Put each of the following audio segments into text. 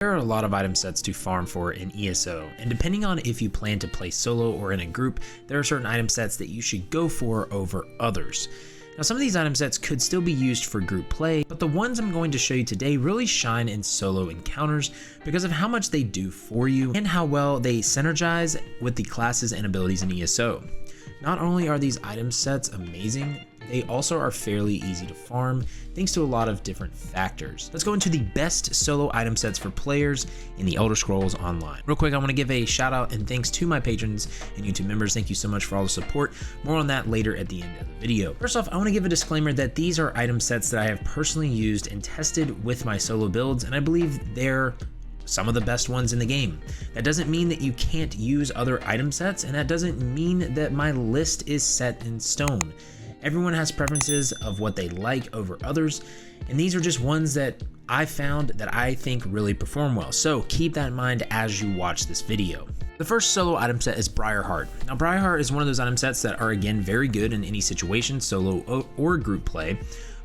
There are a lot of item sets to farm for in ESO, and depending on if you plan to play solo or in a group, there are certain item sets that you should go for over others. Now, some of these item sets could still be used for group play, but the ones I'm going to show you today really shine in solo encounters because of how much they do for you and how well they synergize with the classes and abilities in ESO. Not only are these item sets amazing, they also are fairly easy to farm thanks to a lot of different factors. Let's go into the best solo item sets for players in the Elder Scrolls Online. Real quick, I want to give a shout out and thanks to my patrons and YouTube members. Thank you so much for all the support. More on that later at the end of the video. First off, I want to give a disclaimer that these are item sets that I have personally used and tested with my solo builds, and I believe they're some of the best ones in the game. That doesn't mean that you can't use other item sets, and that doesn't mean that my list is set in stone. Everyone has preferences of what they like over others, and these are just ones that I found that I think really perform well. So keep that in mind as you watch this video. The first solo item set is BRIARHEART. Now, BRIARHEART is one of those item sets that are again very good in any situation, solo or group play.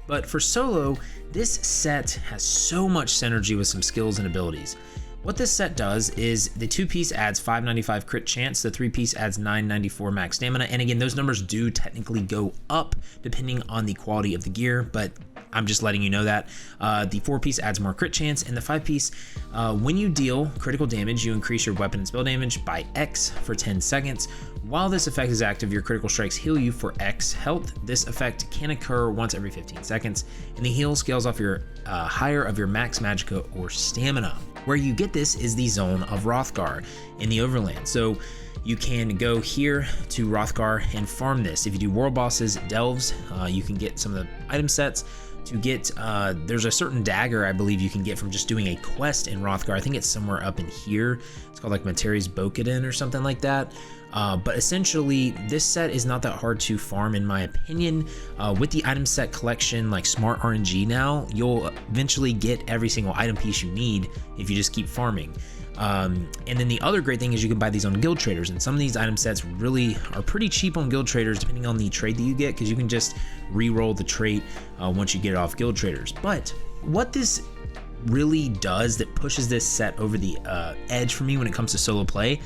But for solo, this set has so much synergy with some skills and abilities. What this set does is the 2-piece adds 595 crit chance, the 3-piece adds 994 max stamina, and again, those numbers do technically go up depending on the quality of the gear, but I'm just letting you know that. The 4-piece adds more crit chance, and the 5-piece, when you deal critical damage, you increase your weapon and spell damage by X for 10 seconds. While this effect is active, your critical strikes heal you for X health. This effect can occur once every 15 seconds, and the heal scales off your higher of your max magicka or stamina. Where you get this is the zone of Hrothgar in the Overland. So you can go here to Hrothgar and farm this. If you do world bosses, delves, you can get some of the item sets. To get, there's a certain dagger I believe you can get from just doing a quest in Hrothgar. I think it's somewhere up in here. It's called like Materis Bokaden or something like that. But essentially, this set is not that hard to farm in my opinion. With the item set collection, like Smart RNG now, you'll eventually get every single item piece you need if you just keep farming. And then the other great thing is you can buy these on Guild Traders, and some of these item sets really are pretty cheap on Guild Traders depending on the trade that you get, because you can just re-roll the trait once you get it off Guild Traders. But what this really does that pushes this set over the edge for me when it comes to solo play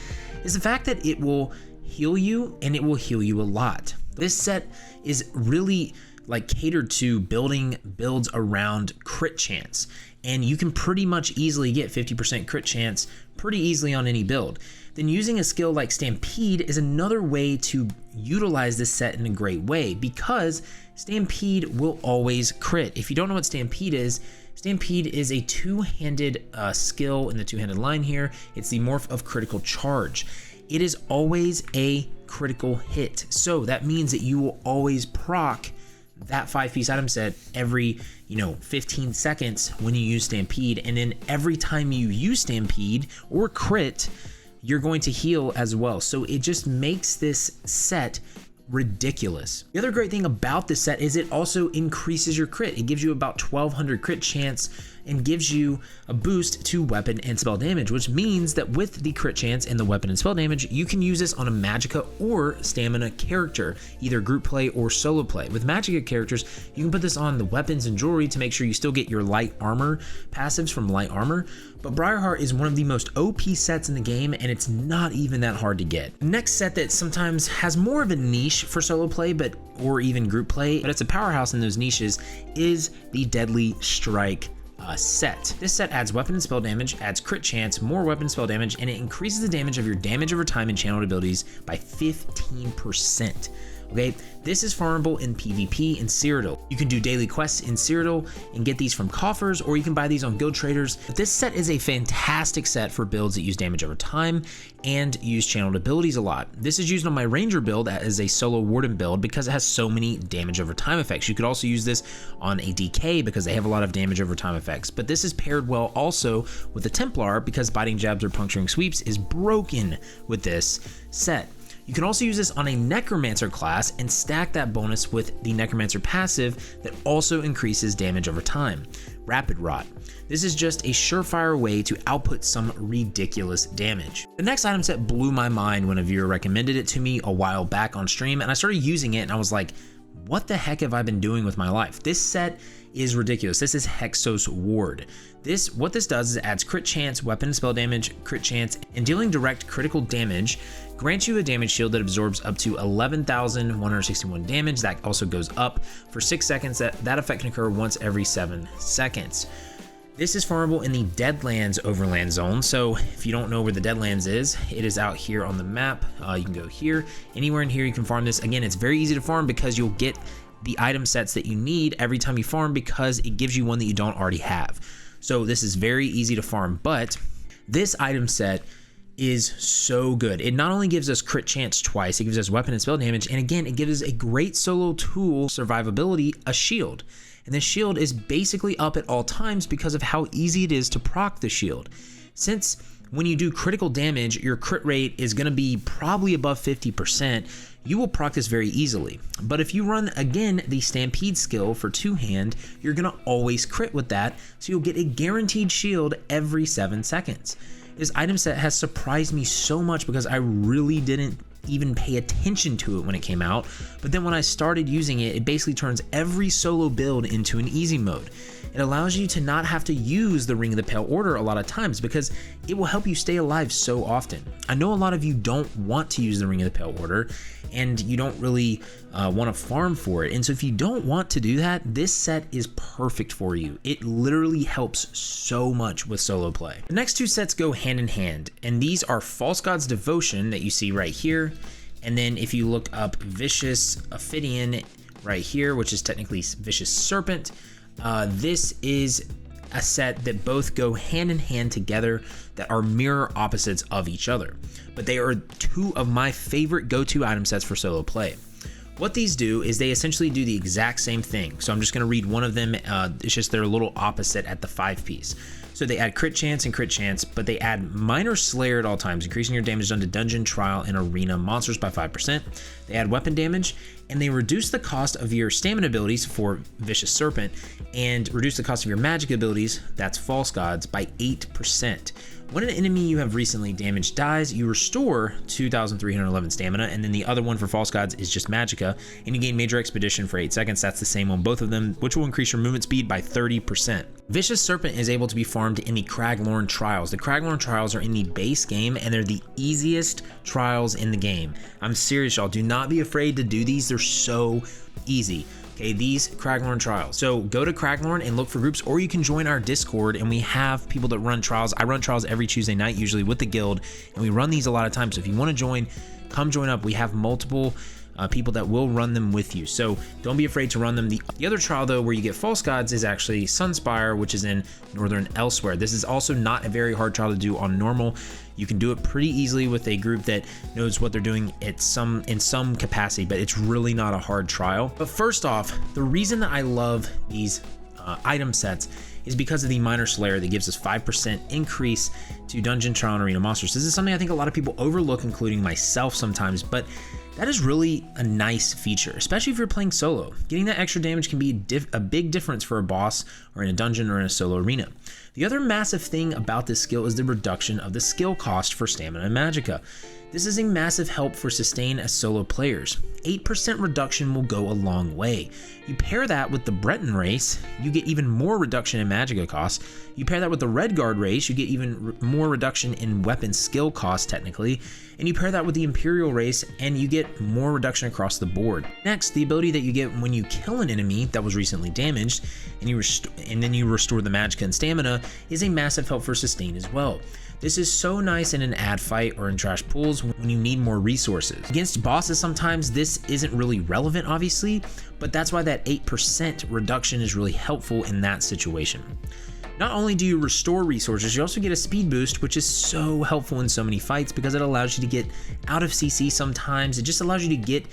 is the fact that it will heal you, and it will heal you a lot. This set is really like catered to building builds around crit chance, and you can pretty much easily get 50% crit chance pretty easily on any build. Then using a skill like Stampede is another way to utilize this set in a great way, because Stampede will always crit. If you don't know what Stampede is a two-handed skill in the two-handed line here. It's the morph of critical charge. It is always a critical hit. So that means that you will always proc that 5-piece item set every 15 seconds when you use Stampede, and then every time you use Stampede or crit, you're going to heal as well. So it just makes this set ridiculous. The other great thing about this set is it also increases your crit. It gives you about 1200 crit chance and gives you a boost to weapon and spell damage, which means that with the crit chance and the weapon and spell damage, you can use this on a magicka or stamina character, either group play or solo play. With magicka characters, you can put this on the weapons and jewelry to make sure you still get your light armor passives from light armor. But BRIARHEART is one of the most OP sets in the game, and it's not even that hard to get. The next set that sometimes has more of a niche for solo play, or even group play, but it's a powerhouse in those niches, is the Deadly Strike set. This set adds weapon and spell damage, adds crit chance, more weapon and spell damage, and it increases the damage of your damage over time and channeled abilities by 15%. Okay, this is farmable in PvP in Cyrodiil. You can do daily quests in Cyrodiil and get these from coffers, or you can buy these on Guild Traders. But this set is a fantastic set for builds that use damage over time and use channeled abilities a lot. This is used on my Ranger build as a solo Warden build because it has so many damage over time effects. You could also use this on a DK because they have a lot of damage over time effects. But this is paired well also with the Templar because biting jabs or puncturing sweeps is broken with this set. You can also use this on a Necromancer class and stack that bonus with the Necromancer passive that also increases damage over time. Rapid Rot. This is just a surefire way to output some ridiculous damage. The next item set blew my mind when a viewer recommended it to me a while back on stream, and I started using it and I was like, what the heck have I been doing with my life? This set is ridiculous. This is HEXOS Ward. What this does is it adds crit chance, weapon and spell damage, crit chance, and dealing direct critical damage grants you a damage shield that absorbs up to 11,161 damage. That also goes up for 6 seconds. That effect can occur once every 7 seconds. This is farmable in the Deadlands overland zone. So if you don't know where the Deadlands is, it is out here on the map. You can go here, anywhere in here you can farm this. Again, it's very easy to farm because you'll get the item sets that you need every time you farm because it gives you one that you don't already have. So this is very easy to farm, but this item set is so good. It not only gives us crit chance twice, it gives us weapon and spell damage, and again, it gives us a great solo tool, survivability, a shield. And this shield is basically up at all times because of how easy it is to proc the shield. Since when you do critical damage, your crit rate is going to be probably above 50%, you will proc this very easily. But if you run, again, the Stampede skill for two-hand, you're going to always crit with that, so you'll get a guaranteed shield every 7 seconds. This item set has surprised me so much because I really didn't even pay attention to it when it came out, but then when I started using it, it basically turns every solo build into an easy mode. It allows you to not have to use the Ring of the Pale Order a lot of times because it will help you stay alive so often. I know a lot of you don't want to use the Ring of the Pale Order and you don't really want to farm for it, and so if you don't want to do that, this set is perfect for you. It literally helps so much with solo play. The next two sets go hand in hand, and these are False God's Devotion that you see right here, and then if you look up Vicious Ophidian right here, which is technically Vicious Serpent, this is a set that both go hand in hand together that are mirror opposites of each other, but they are two of my favorite go-to item sets for solo play. What these do is they essentially do the exact same thing. So I'm just going to read one of them. It's just they're a little opposite at the 5-piece. So they add crit chance and crit chance, but they add minor slayer at all times, increasing your damage done to dungeon, trial, and arena monsters by 5%. They add weapon damage, and they reduce the cost of your stamina abilities for Vicious Serpent, and reduce the cost of your magic abilities, that's False Gods, by 8%. When an enemy you have recently damaged dies, you restore 2,311 stamina, and then the other one for False Gods is just Magicka, and you gain Major Expedition for 8 seconds. That's the same on both of them, which will increase your movement speed by 30%. Vicious Serpent is able to be farmed in the Craglorn Trials. The Craglorn Trials are in the base game, and they're the easiest trials in the game. I'm serious, y'all. Do not be afraid to do these. They're so easy. Okay, these Craglorn Trials. So go to Craglorn and look for groups, or you can join our Discord, and we have people that run trials. I run trials every Tuesday night, usually with the guild, and we run these a lot of times. So if you want to join, come join up. We have multiple people that will run them with you, so don't be afraid to run them. The other trial, though, where you get False Gods is actually Sunspire, which is in Northern Elsewhere. This is also not a very hard trial to do on normal. You can do it pretty easily with a group that knows what they're doing in some capacity, but it's really not a hard trial. But first off, the reason that I love these item sets is because of the Minor Slayer that gives us 5% increase to dungeon, trial, and arena monsters. This is something I think a lot of people overlook, including myself sometimes, but that is really a nice feature, especially if you're playing solo. Getting that extra damage can be a big difference for a boss or in a dungeon or in a solo arena. The other massive thing about this skill is the reduction of the skill cost for stamina and magicka. This is a massive help for sustain as solo players. 8% reduction will go a long way. You pair that with the Breton race, you get even more reduction in magicka costs. You pair that with the Redguard race, you get even more reduction in weapon skill costs technically. And you pair that with the Imperial race and you get more reduction across the board. Next, the ability that you get when you kill an enemy that was recently damaged and then you restore the magicka and stamina is a massive help for sustain as well. This is so nice in an ad fight or in trash pools when you need more resources. Against bosses sometimes this isn't really relevant obviously, but that's why that 8% reduction is really helpful in that situation. Not only do you restore resources, you also get a speed boost, which is so helpful in so many fights because it allows you to get out of CC sometimes. It just allows you to get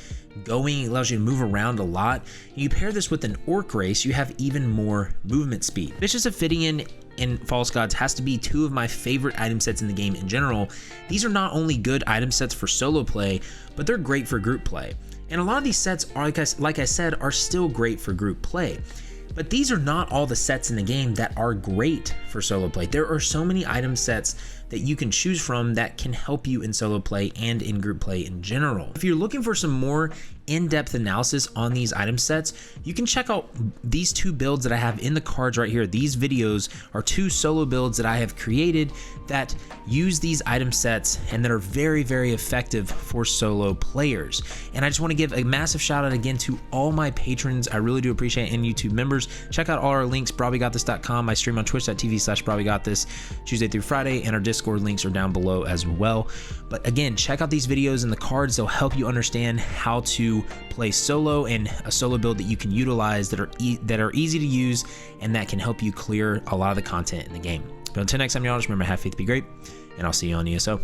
going, it allows you to move around a lot. And you pair this with an Orc race, you have even more movement speed. Vicious Ophidian and False Gods has to be two of my favorite item sets in the game in general. These are not only good item sets for solo play, but they're great for group play. And a lot of these sets are, like I said, are still great for group play. But these are not all the sets in the game that are great for solo play. There are so many item sets that you can choose from that can help you in solo play and in group play in general. If you're looking for some more in-depth analysis on these item sets, you can check out these 2 builds that I have in the cards right here. These videos are 2 solo builds that I have created that use these item sets and that are very, very effective for solo players. And I just want to give a massive shout out again to all my patrons. I really do appreciate it, and YouTube members. Check out all our links, brahwegotthis.com. I stream on twitch.tv/brahwegotthis Tuesday through Friday, and our Discord links are down below as well. But again, check out these videos and the cards. They'll help you understand how to play solo and a solo build that you can utilize that are easy to use and that can help you clear a lot of the content in the game. But until next time, y'all, just remember, have faith, be great, and I'll see you on ESO.